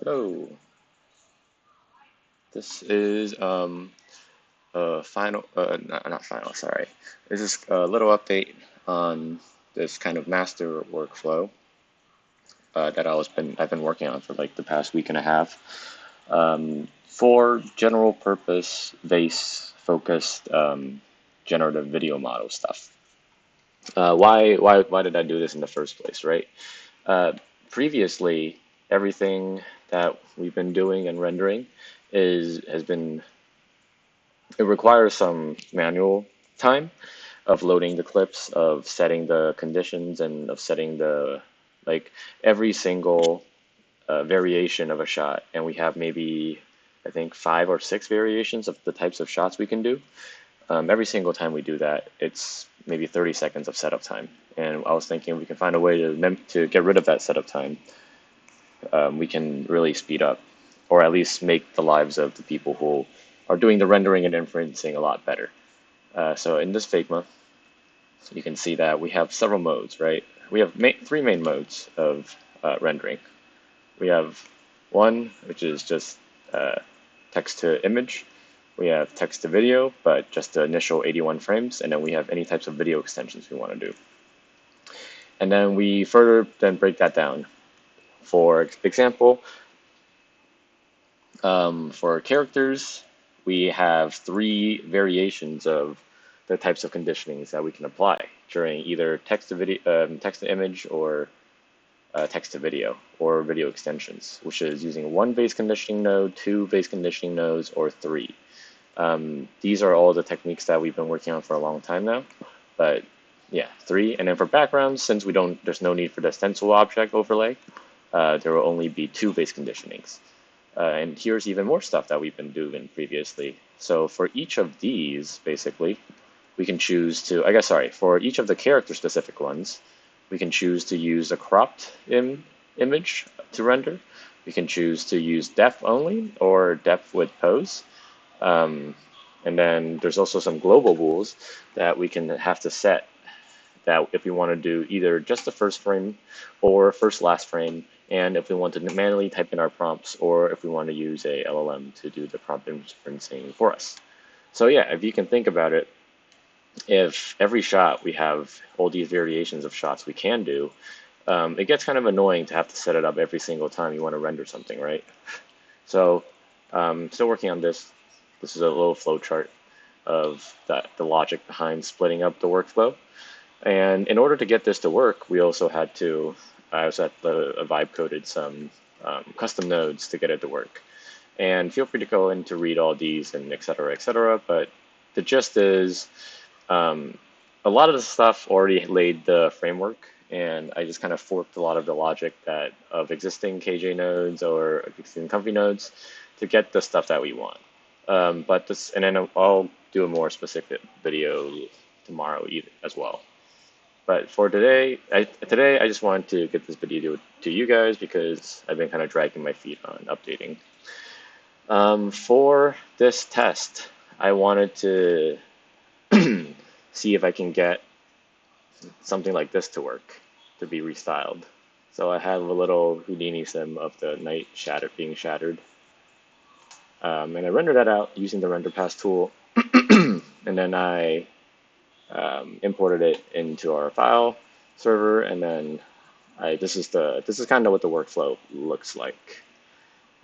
So this is final, not final, sorry. This is a little update on this kind of master workflow that I've been working on for like the past week and a half. For general purpose, vace focused generative video model stuff. Why did I do this in the first place, right? Uh, Previously, everything that we've been doing and rendering has been, it requires some manual time of loading the clips, of setting the conditions, and of setting the, like, every single variation of a shot. And we have maybe, I think, 5 or 6 variations of the types of shots we can do. Every single time we do that, it's maybe 30 seconds of setup time. And I was thinking we can find a way to get rid of that setup time. We can really speed up, or at least make the lives of the people who are doing the rendering and inferencing a lot better. So in this Figma, you can see that we have several modes, right? We have 3 main modes of rendering. We have one, which is just text to image. We have text to video, but just the initial 81 frames. And then we have any types of video extensions we want to do. And then we further then break that down. For example, for characters, we have 3 variations of the types of conditionings that we can apply during either text to video, text to image, or text to video, or video extensions, which is using 1 vace conditioning node, 2 vace conditioning nodes, or 3. These are all the techniques that we've been working on for a long time now, but yeah, 3. And then for backgrounds, since there's no need for the stencil object overlay, there will only be 2 vace conditionings. And here's even more stuff that we've been doing previously. So for each of these, basically, we can choose to, for each of the character specific ones, we can choose to use a cropped image to render. We can choose to use depth only or depth with pose. And then there's also some global rules that we can have to set, that if we want to do either just the first frame or first last frame, and if we want to manually type in our prompts, or if we want to use a LLM to do the prompt inferencing for us. So yeah, if you can think about it, if every shot we have all these variations of shots we can do, it gets kind of annoying to have to set it up every single time you want to render something, right? So still working on this. This is a little flow chart of the logic behind splitting up the workflow. And in order to get this to work, I also had to vibe coded some custom nodes to get it to work. And feel free to go in to read all these and et cetera, but the gist is, a lot of the stuff already laid the framework, and I just kind of forked a lot of the logic of existing KJ nodes or existing Comfy nodes to get the stuff that we want. And then I'll do a more specific video tomorrow as well. But for today, I just wanted to get this video to you guys because I've been kind of dragging my feet on updating. For this test, I wanted to see if I can get something like this to work, to be restyled. So I have a little Houdini sim of the night being shattered. And I rendered that out using the render pass tool. And then I imported it into our file server, and then this is kind of what the workflow looks like.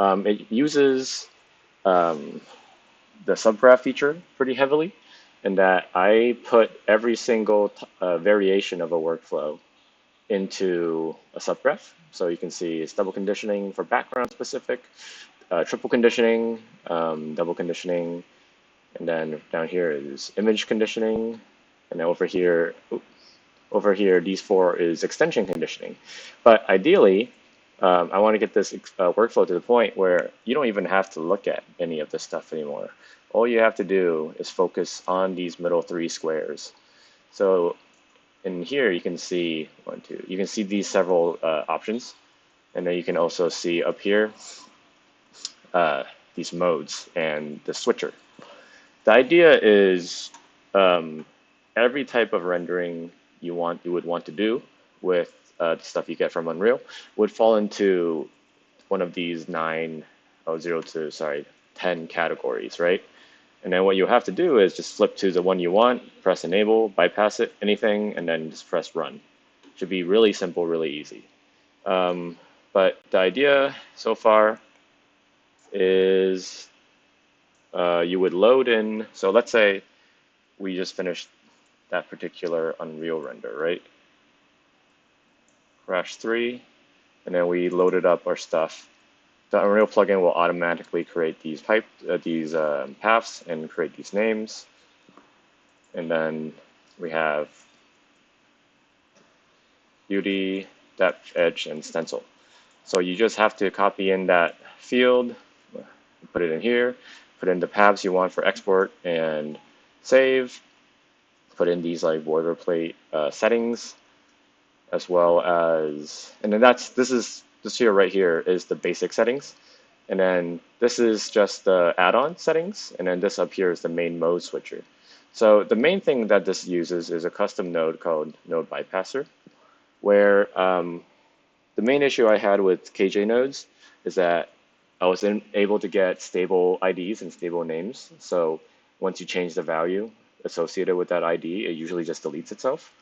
It uses the subgraph feature pretty heavily, in that I put every single variation of a workflow into a subgraph. So you can see it's double conditioning for background specific, triple conditioning, double conditioning, and then down here is image conditioning, and then over here, these 4 is extension conditioning. But ideally, I want to get this workflow to the point where you don't even have to look at any of this stuff anymore. All you have to do is focus on these middle 3 squares. So in here, you can see you can see these several options, and then you can also see up here these modes and the switcher. The idea is every type of rendering you would want to do with the stuff you get from Unreal would fall into one of these 10 categories, right? And then what you have to do is just flip to the one you want, press enable, bypass it, anything, and then just press run. Should be really simple, really easy. But the idea so far is you would load in, so let's say we just finished that particular Unreal render, right? Crash 3, and then we loaded up our stuff. The Unreal plugin will automatically create these paths and create these names. And then we have beauty, depth, edge, and stencil. So you just have to copy in that field, put it in here, put in the paths you want for export and save, put in these like boilerplate settings, as well as, and then this here right here is the basic settings. And then this is just the add-on settings. And then this up here is the main mode switcher. So the main thing that this uses is a custom node called node bypasser, where the main issue I had with KJ nodes is that I wasn't able to get stable IDs and stable names. So once you change the value associated with that ID, it usually just deletes itself.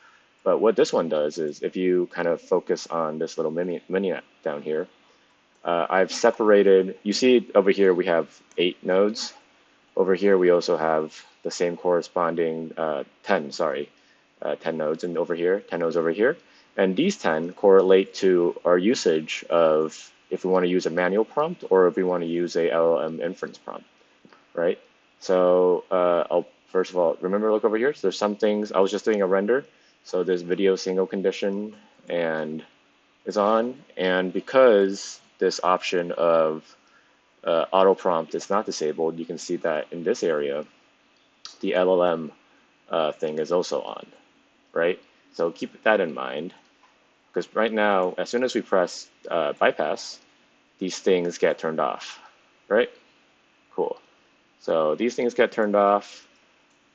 But what this one does is if you kind of focus on this little mini map down here, I've separated, you see over here we have 8 nodes. Over here we also have the same corresponding 10 nodes, and over here, 10 nodes over here. And these 10 correlate to our usage of if we want to use a manual prompt or if we want to use a LLM inference prompt, right? So I'll first of all, remember, look over here. So there's some things, I was just doing a render. So this video single condition and is on. And because this option of auto prompt is not disabled, you can see that in this area, the LLM thing is also on, right? So keep that in mind, because right now, as soon as we press bypass, these things get turned off, right? Cool. So these things get turned off,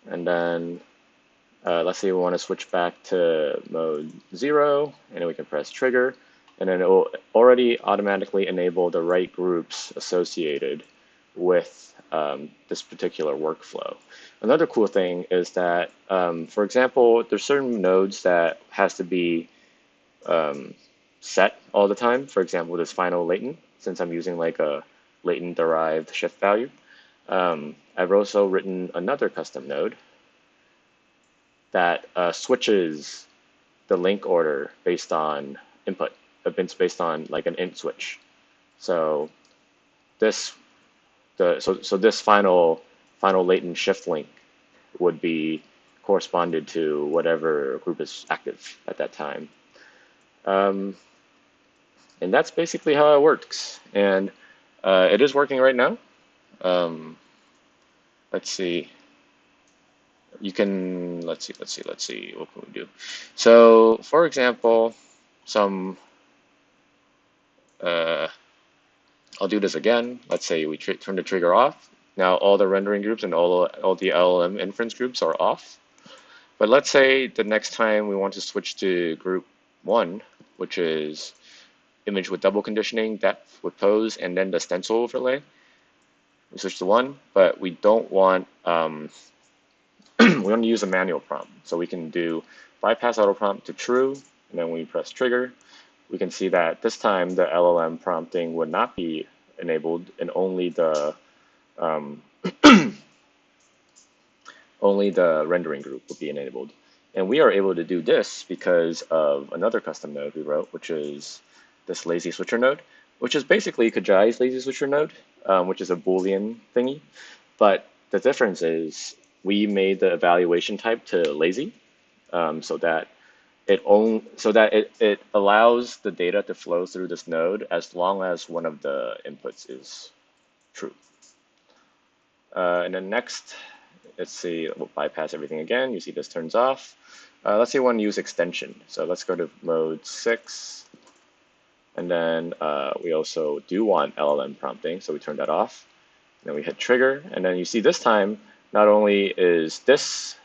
and then let's say we want to switch back to mode 0, and then we can press trigger, and then it will already automatically enable the right groups associated with this particular workflow. Another cool thing is that, for example, there's certain nodes that has to be set all the time. For example, this final latent, since I'm using like a latent derived shift value. I've also written another custom node that switches the link order based on input, based on like an int switch. So this this final latent shift link would be corresponded to whatever group is active at that time. And that's basically how it works. And it is working right now. Let's see. You can, let's see, what can we do? So, for example, I'll do this again. Let's say we turn the trigger off. Now all the rendering groups and all the LLM inference groups are off. But let's say the next time we want to switch to group 1, which is image with double conditioning, depth with pose, and then the stencil overlay. We switch to 1, but we don't want we want to use a manual prompt. So we can do bypass auto prompt to true, and then when we press trigger, we can see that this time the LLM prompting would not be enabled, and only the only the rendering group would be enabled. And we are able to do this because of another custom node we wrote, which is this lazy switcher node, which is basically Kajai's lazy switcher node, which is a Boolean thingy. But the difference is we made the evaluation type to lazy, so that it allows the data to flow through this node as long as one of the inputs is true. And then next, let's see, we'll bypass everything again. You see this turns off. Let's say we want to use extension. So let's go to mode 6. And then we also do want LLM prompting, so we turn that off. And then we hit trigger, and then you see this time, not only is this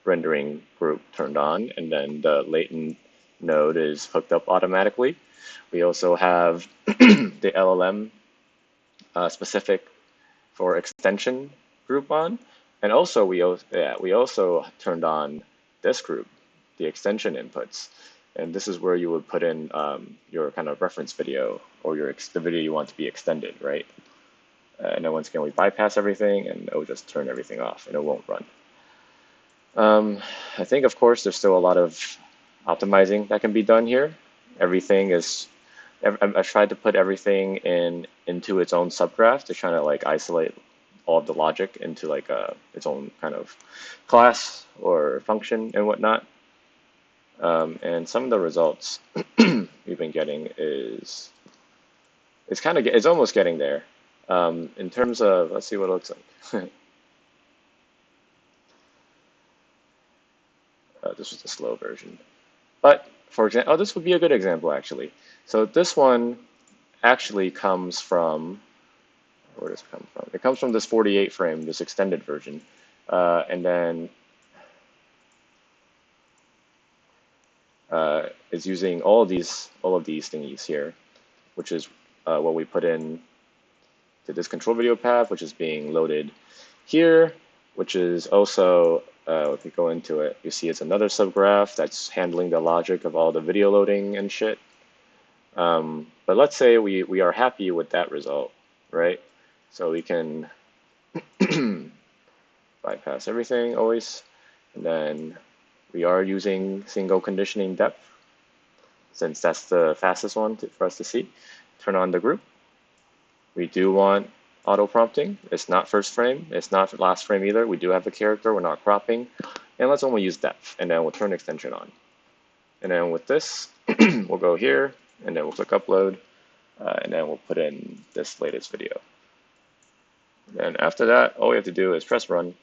rendering group turned on, and then the latent node is hooked up automatically. We also have the LLM specific for extension group on, and also we also turned on this group, the extension inputs, and this is where you would put in your kind of reference video or the video you want to be extended, right? And then once again we bypass everything and it will just turn everything off and it won't run. I think of course there's still a lot of optimizing that can be done here. I've tried to put everything into its own subgraph to try to like isolate all of the logic into like its own kind of class or function and whatnot. And some of the results we've been getting is it's almost getting there. In terms of, let's see what it looks like. This was the slow version. But for example, this would be a good example actually. So this one actually comes from, where does it come from? It comes from this 48 frame, this extended version. And then it's using all of these thingies here, which is what we put in to this control video path, which is being loaded here, which is also, if we go into it, you see it's another subgraph that's handling the logic of all the video loading and shit. But let's say we are happy with that result, right? So we can bypass everything always, and then we are using single conditioning depth, since that's the fastest one for us to see. Turn on the group. We do want auto prompting. It's not first frame. It's not last frame either. We do have a character. We're not cropping. And let's only use depth. And then we'll turn extension on. And then with this, we'll go here. And then we'll click upload. And then we'll put in this latest video. And after that, all we have to do is press run.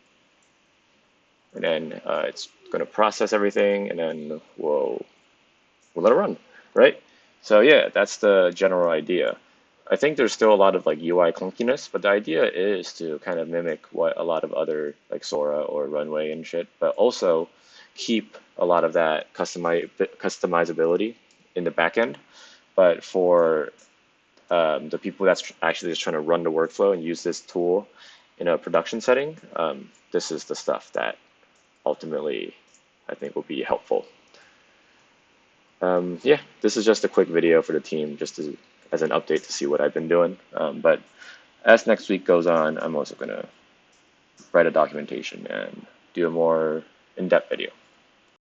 And then it's going to process everything. And then we'll let it run, right? So yeah, that's the general idea. I think there's still a lot of like UI clunkiness, but the idea is to kind of mimic what a lot of other like Sora or Runway and shit, but also keep a lot of that customizability in the back end. But for the people that's actually just trying to run the workflow and use this tool in a production setting, this is the stuff that ultimately I think will be helpful. Yeah, this is just a quick video for the team, just as an update to see what I've been doing. But as next week goes on, I'm also going to write a documentation and do a more in-depth video.